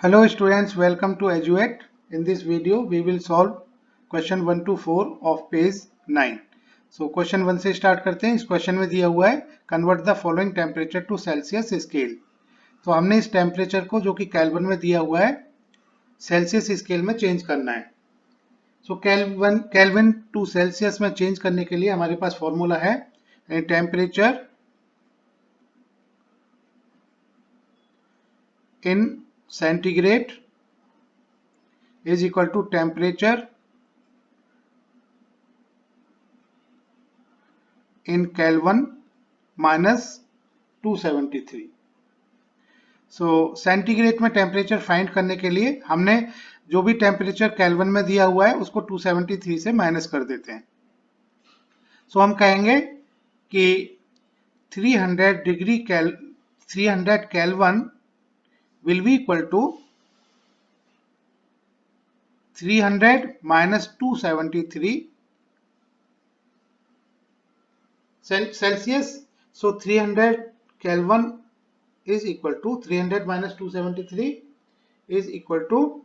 Hello students, welcome to Eduate. In this video, we will solve question 1 to 4 of page 9. So question 1 से start करते हैं। इस question में दिया हुआ है convert the following temperature to Celsius scale. तो हमने इस temperature को जो कि Kelvin में दिया हुआ है Celsius scale में change करना है। So Kelvin to Celsius में change करने के लिए हमारे पास formula है temperature in centigrade is equal to temperature in Kelvin minus 273. So centigrade में टेम्परेचर फाइंड करने के लिए हमने जो भी टेम्परेचर केल्विन में दिया हुआ है उसको 273 से माइनस कर देते हैं। सो हम कहेंगे कि 300 kelvin will be equal to 300 minus 273 Celsius. So 300 kelvin is equal to 300 minus 273 is equal to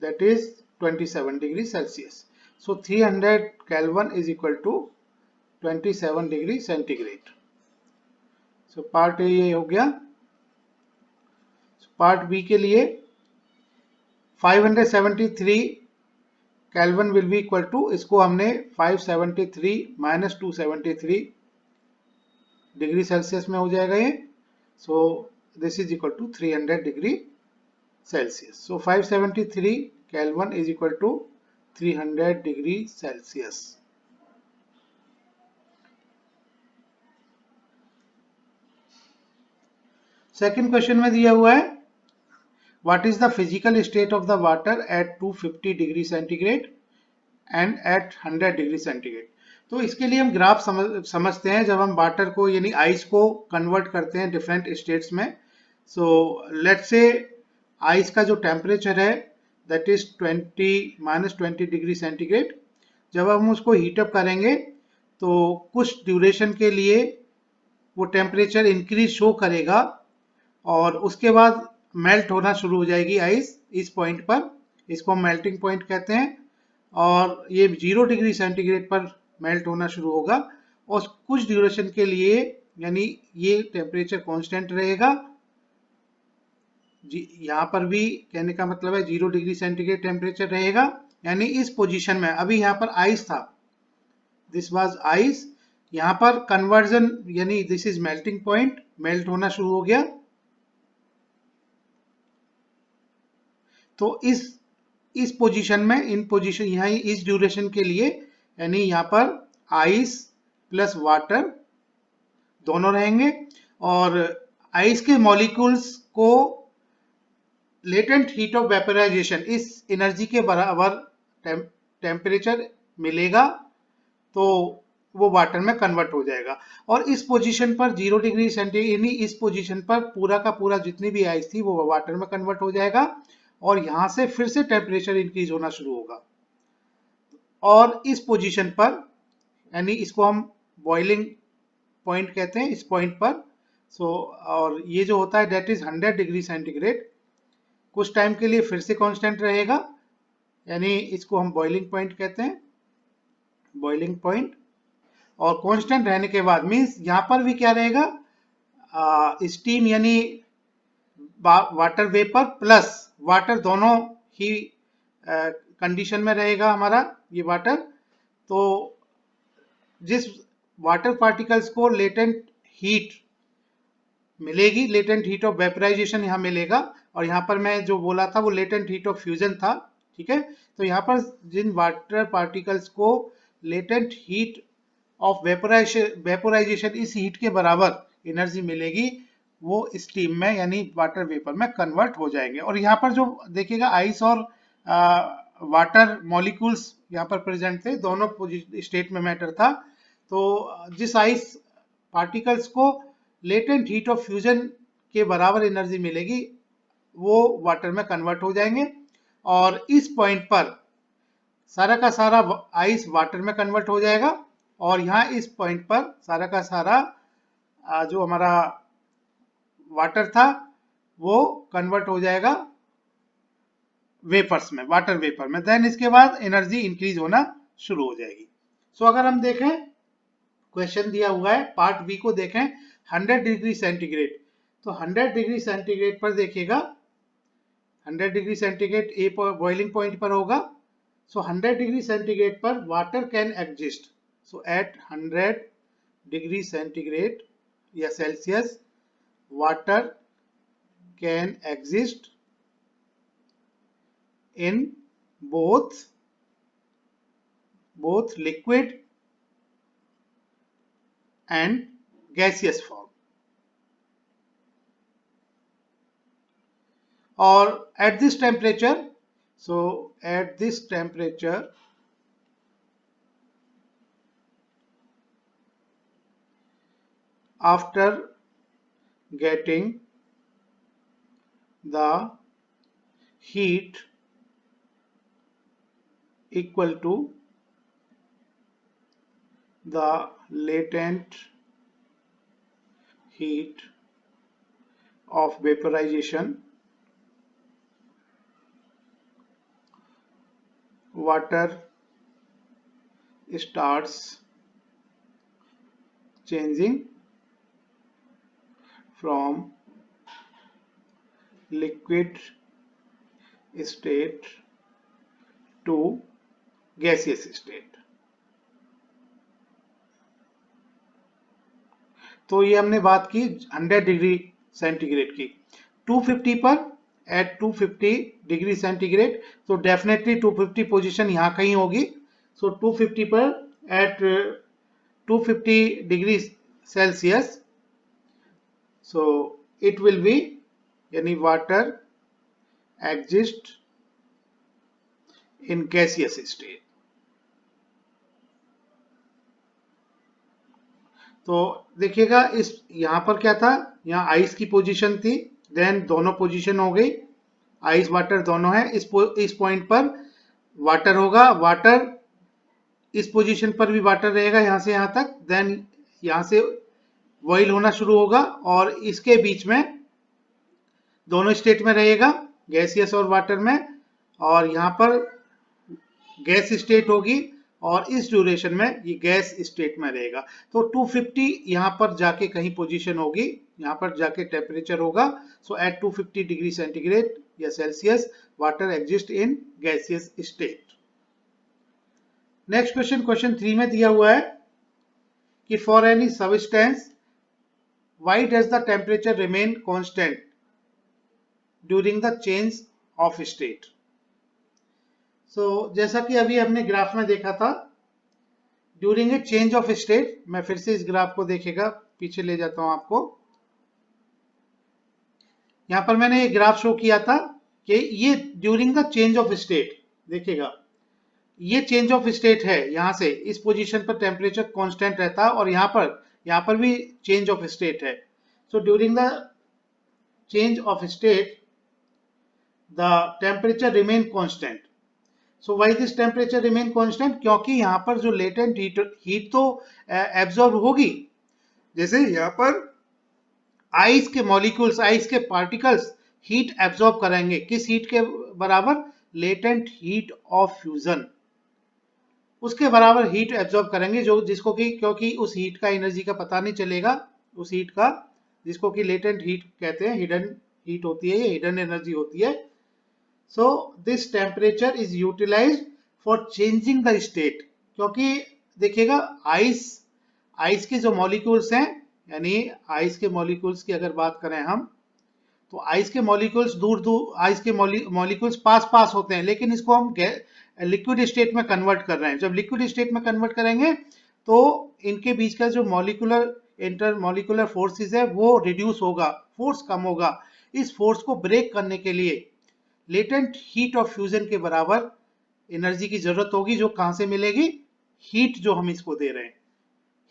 that is 27 degrees Celsius. So 300 Kelvin is equal to 27 degree centigrade. So part A ये हो गया। Part B के लिए 573 Kelvin will be equal to, इसको हमने 573 minus 273 degree Celsius में हो जाएगा ये। So this is equal to 300 degree Celsius. So 573 kelvin is equal to 300 degree Celsius. Second question में दिया हुआ है what is the physical state of the water at 250 degree centigrade and at 100 degree centigrade. तो इसके लिए हम graph समझते हैं जब हम वाटर को यानी आइस को कन्वर्ट करते हैं डिफरेंट स्टेट्स में। सो लेट्स से आइस का जो टेम्परेचर है दैट इज 20 डिग्री सेंटीग्रेड। जब हम उसको हीटअप करेंगे तो कुछ ड्यूरेशन के लिए वो टेम्परेचर इंक्रीज शो करेगा और उसके बाद मेल्ट होना शुरू हो जाएगी आइस इस पॉइंट पर। इसको हम मेल्टिंग पॉइंट कहते हैं और ये 0 डिग्री सेंटीग्रेड पर मेल्ट होना शुरू होगा और कुछ ड्यूरेशन के लिए यानी ये टेम्परेचर कांस्टेंट रहेगा। यहाँ पर भी कहने का मतलब है 0 डिग्री सेंटीग्रेड टेम्परेचर रहेगा यानी इस पोजीशन में। अभी यहाँ पर आइस था, दिस वाज आइस, यहाँ पर कन्वर्जन यानी this is melting point, melt होना शुरू हो गया। तो इस पोजीशन में इन पोजीशन यहाँ इस ड्यूरेशन के लिए यानी यहाँ पर आइस प्लस वाटर दोनों रहेंगे और आइस के मॉलिक्यूल्स को लेटेंट हीट ऑफ वेपराइजेशन इस एनर्जी के बराबर टेम्परेचर मिलेगा तो वो वाटर में कन्वर्ट हो जाएगा। और इस पोजीशन पर 0 डिग्री सेंटीग्रेड यानी इस पोजीशन पर पूरा का पूरा जितनी भी आइस थी वो वाटर में कन्वर्ट हो जाएगा और यहां से फिर से टेम्परेचर इंक्रीज होना शुरू होगा और इस पोजीशन पर यानी इसको हम बॉइलिंग पॉइंट कहते हैं इस पॉइंट पर। सो और ये जो होता है दैट इज 100 डिग्री सेंटीग्रेड, कुछ टाइम के लिए फिर से कांस्टेंट रहेगा यानी इसको हम बॉइलिंग पॉइंट कहते हैं, बॉइलिंग पॉइंट। और कांस्टेंट रहने के बाद मींस यहां पर भी क्या रहेगा, स्टीम यानी वाटर वेपर प्लस वाटर दोनों ही कंडीशन में रहेगा हमारा ये वाटर। तो जिस वाटर पार्टिकल्स को लेटेंट हीट मिलेगी, लेटेंट हीट ऑफ वेपराइजेशन यहाँ मिलेगा और यहाँ पर मैं जो बोला था वो लेटेंट हीट ऑफ फ्यूजन था, ठीक है। तो यहाँ पर जिन वाटर पार्टिकल्स को लेटेंट हीट ऑफ वेपोराइजेशन इस हीट के बराबर एनर्जी मिलेगी वो स्टीम में यानी वाटर वेपर में कन्वर्ट हो जाएंगे। और यहाँ पर जो देखिएगा आइस और वाटर मॉलिक्यूल्स यहाँ पर प्रेजेंट थे, दोनों स्टेट में मैटर था। तो जिस आइस पार्टिकल्स को लेटेंट हीट ऑफ फ्यूजन के बराबर एनर्जी मिलेगी वो वाटर में कन्वर्ट हो जाएंगे और इस पॉइंट पर सारा का सारा आइस वाटर में कन्वर्ट हो जाएगा और यहाँ इस पॉइंट पर सारा का सारा जो हमारा वाटर था वो कन्वर्ट हो जाएगा वेपर्स में, वाटर वेपर में। देन इसके बाद एनर्जी इंक्रीज होना शुरू हो जाएगी। सो अगर हम देखें, क्वेश्चन दिया हुआ है पार्ट बी को देखें, 100 डिग्री सेंटीग्रेड। तो 100 डिग्री सेंटीग्रेड पर देखिएगा, 100 degree centigrade a boiling point पर होगा। सो 100 डिग्री सेंटीग्रेड पर water can exist. So at 100 degree centigrade या Celsius water can exist in both liquid and gaseous form, or at this temperature. So at this temperature after getting the heat equal to the latent heat of vaporization, water starts changing from liquid state to gaseous state। तो ये हमने बात की 100 degree centigrade की। 250 पर, at 250 degree centigrade, तो definitely 250 position यहाँ कहीं होगी। सो 250 पर at 250 degree Celsius, so it will be, यानी water exist in gaseous state. तो देखिएगा इस यहां पर क्या था, यहाँ आइस की पोजीशन थी, देन दोनों पोजीशन हो गई, आइस वाटर दोनों है। इस पॉइंट पर वाटर होगा, वाटर इस पोजीशन पर भी वाटर रहेगा यहां से यहां तक, देन यहां से बॉइल होना शुरू होगा और इसके बीच में दोनों स्टेट में रहेगा, गैसियस और वाटर में, और यहां पर गैस स्टेट होगी और इस ड्यूरेशन में ये गैस स्टेट में रहेगा। तो 250 यहां पर जाके कहीं पोजीशन होगी, यहां पर जाके टेम्परेचर होगा। सो एट 250 डिग्री सेंटीग्रेड या Celsius water exist in gaseous state. Next question, question 3 में दिया हुआ है कि for any substance why does the temperature remain constant during the change of state. So जैसा कि अभी हमने ग्राफ में देखा था, during a change of state, मैं फिर से इस ग्राफ को देखेगा, पीछे ले जाता हूं आपको। यहां पर मैंने ये ग्राफ शो किया था कि ये during the change of state, देखिएगा ये चेंज ऑफ स्टेट है, यहां से इस पोजीशन पर टेम्परेचर कांस्टेंट रहता है और यहां पर भी चेंज ऑफ स्टेट है। So during the change of state the temperature remain constant. So why this temperature remain constant, क्योंकि यहाँ पर जो लेटेंट हीट तो एब्जॉर्ब होगी, जैसे यहाँ पर आइस के मॉलिक्यूल्स, आइस के पार्टिकल्स हीट एब्जॉर्ब करेंगे, किस हीट के बराबर, लेटेंट हीट ऑफ फ्यूजन, उसके बराबर हीट एब्जॉर्ब करेंगे, जो जिसको कि, क्योंकि उस हीट का एनर्जी का पता नहीं चलेगा, उस हीट का, जिसको कि लेटेंट हीट कहते हैं, हिडन हीट होती है, ये हिडन एनर्जी होती है। So this temperature is utilized for changing the state, क्योंकि देखिएगा आइस के जो मॉलिक्यूल्स हैं, यानी आइस के मॉलिक्यूल्स की अगर बात करें हम, तो आइस के मॉलिक्यूल्स दूर दूर, आइस के मॉलिक्यूल्स पास पास होते हैं, लेकिन इसको हम लिक्विड स्टेट में कन्वर्ट कर रहे हैं। जब लिक्विड स्टेट में कन्वर्ट करेंगे तो इनके बीच का जो मॉलिक्यूलर इंटर मॉलिक्यूलर फोर्सेस है वो रिड्यूस होगा, फोर्स कम होगा। इस फोर्स को ब्रेक करने के लिए लेटेंट हीट ऑफ फ्यूजन के बराबर एनर्जी की जरूरत होगी, जो कहां से मिलेगी, हीट जो हम इसको दे रहे हैं,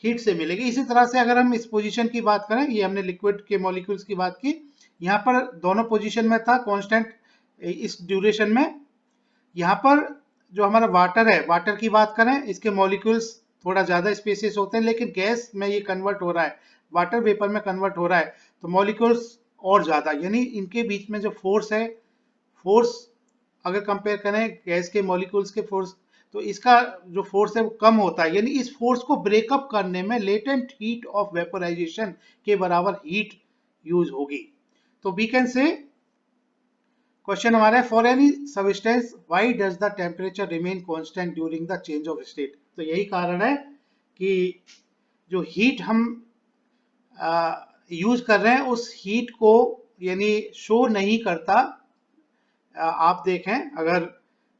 हीट से मिलेगी। इसी तरह से अगर हम इस पोजीशन की बात करें, ये हमने लिक्विड के मॉलिक्यूल्स की बात की, यहाँ पर दोनों पोजीशन में था कांस्टेंट इस ड्यूरेशन में। यहाँ पर जो हमारा वाटर है, वाटर की बात करें, इसके मॉलिक्यूल्स थोड़ा ज्यादा स्पेसियस होते हैं, लेकिन गैस में ये कन्वर्ट हो रहा है, वाटर वेपर में कन्वर्ट हो रहा है, तो मॉलिक्यूल्स और ज्यादा, यानी इनके बीच में जो फोर्स है, फोर्स अगर कंपेयर करें गैस के मॉलिक्यूल्स के फोर्स, तो इसका जो फोर्स है वो कम होता है, यानी इस फोर्स को ब्रेकअप करने में लेटेंट हीट ऑफ वेपोराइजेशन के बराबर हीट यूज होगी। तो वी कैन से, क्वेश्चन हमारा है for any substance why does the temperature remain constant during the change of state. तो यही कारण है कि जो हीट हम यूज कर रहे हैं उस हीट को यानी शो नहीं करता। आप देखें अगर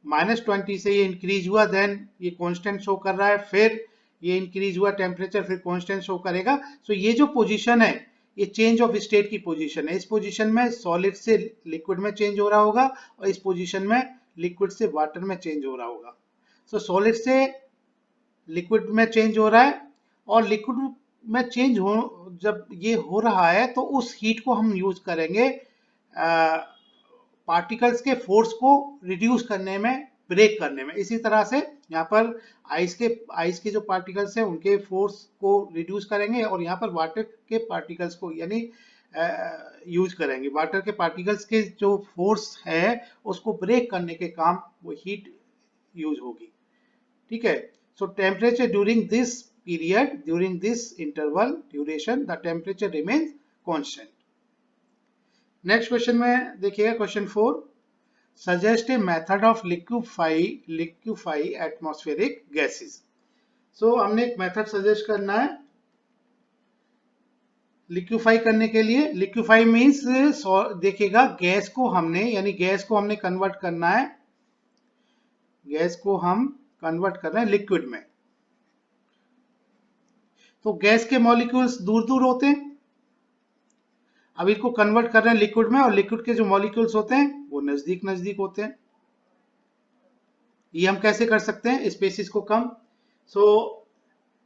-20 से ये इंक्रीज हुआ देन ये कांस्टेंट शो कर रहा है, फिर ये इंक्रीज हुआ टेम्परेचर फिर कांस्टेंट शो करेगा। सो ये जो पोजीशन है ये चेंज ऑफ स्टेट की पोजीशन है। इस पोजीशन में सॉलिड से लिक्विड में चेंज हो रहा होगा और इस पोजीशन में लिक्विड से वाटर में चेंज हो रहा होगा। सो सॉलिड से लिक्विड में चेंज हो रहा है और लिक्विड में चेंज हो, जब ये हो रहा है तो उस हीट को हम यूज करेंगे पार्टिकल्स के फोर्स को रिड्यूस करने में, ब्रेक करने में। इसी तरह से यहाँ पर आइस के जो पार्टिकल्स हैं उनके फोर्स को रिड्यूस करेंगे और यहाँ पर वाटर के पार्टिकल्स को यानी यूज करेंगे। वाटर के पार्टिकल्स के जो फोर्स है उसको ब्रेक करने के काम वो हीट यूज होगी। ठीक है। So temperature during this period, during this interval duration, the temperature remains constant. Next question में देखिएगा, question 4, suggest a method of liquefy atmospheric gases. So हमने एक मेथड सजेस्ट करना है लिक्विफाई करने के लिए। लिक्विफाई मींस देखिएगा गैस को हमने, यानी गैस को हमने कन्वर्ट करना है, गैस को हम कन्वर्ट कर रहे हैं लिक्विड में। तो गैस के मॉलिक्यूल्स दूर दूर होते हैं, अब इसको कन्वर्ट कर रहे हैं लिक्विड में और लिक्विड के जो मॉलिक्यूल्स होते हैं वो नजदीक नजदीक होते हैं। ये हम कैसे कर सकते हैं स्पेसिस को कम? सो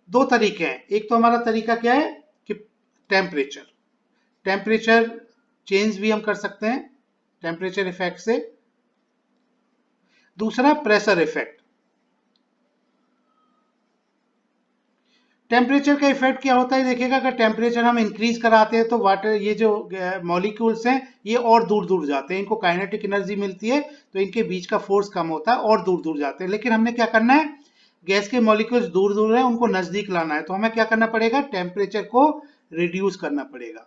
दो तरीके हैं। एक तो हमारा तरीका क्या है कि टेम्परेचर चेंज भी हम कर सकते हैं टेम्परेचर इफेक्ट से। दूसरा प्रेशर इफेक्ट। टेम्परेचर का इफेक्ट क्या होता है देखिएगा, अगर टेम्परेचर हम इंक्रीज कराते हैं तो वाटर, ये जो मॉलिक्यूल्स हैं ये और दूर दूर जाते हैं, इनको काइनेटिक एनर्जी मिलती है तो इनके बीच का फोर्स कम होता है और दूर दूर जाते हैं। लेकिन हमने क्या करना है, गैस के मॉलिक्यूल्स दूर दूर हैं उनको नजदीक लाना है, तो हमें क्या करना पड़ेगा, टेम्परेचर को रिड्यूस करना पड़ेगा।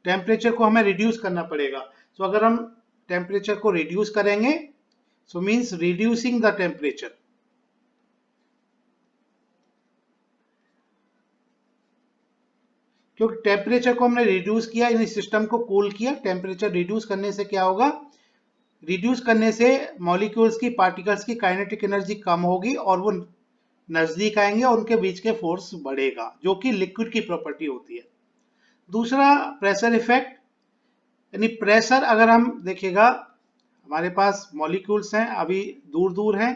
टेम्परेचर को हमें रिड्यूस करना पड़ेगा। तो अगर हम टेम्परेचर को रिड्यूस करेंगे so means reducing the temperature. क्योंकि टेम्परेचर को हमने रिड्यूस किया, यानी सिस्टम को कूल किया। टेम्परेचर रिड्यूस करने से क्या होगा, रिड्यूस करने से मॉलिक्यूल्स की, पार्टिकल्स की काइनेटिक एनर्जी कम होगी और वो नजदीक आएंगे और उनके बीच के फोर्स बढ़ेगा, जो कि लिक्विड की प्रॉपर्टी होती है। दूसरा प्रेशर इफेक्ट, यानी प्रेशर अगर हम देखिएगा हमारे पास मॉलिक्यूल्स हैं अभी दूर दूर हैं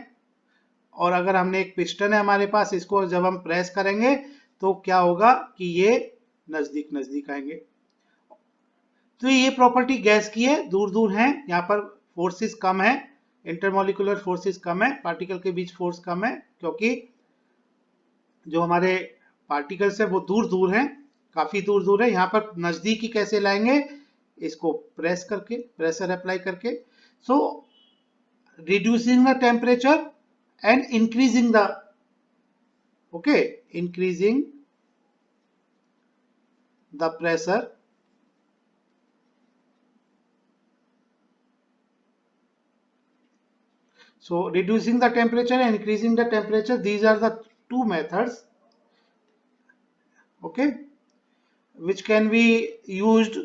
और अगर हमने एक पिस्टन है हमारे पास, इसको जब हम प्रेस करेंगे तो क्या होगा कि ये नजदीक नजदीक आएंगे। तो ये प्रॉपर्टी गैस की है, दूर दूर हैं, यहाँ पर फोर्सेस कम है, इंटरमॉलिक्यूलर फोर्सेस कम है, पार्टिकल के बीच फोर्स कम है, क्योंकि जो हमारे पार्टिकल्स है वो दूर दूर हैं, काफी दूर दूर है। यहाँ पर नजदीक ही कैसे लाएंगे, इसको प्रेस करके, प्रेशर अप्लाई करके। So reducing the temperature and increasing the, okay, increasing the pressure so reducing the temperature and increasing the temperature, these are the two methods, okay, which can be used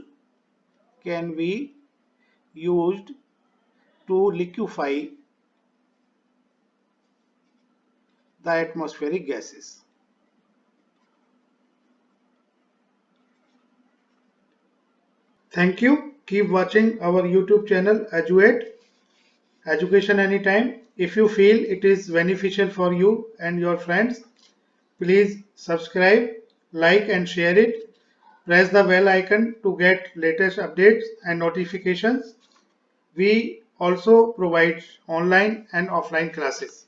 to liquefy the atmospheric gases. Thank you. Keep watching our YouTube channel Eduate, Education Anytime. If you feel it is beneficial for you and your friends, please subscribe, like and share it. Press the bell icon to get latest updates and notifications. We also provide online and offline classes.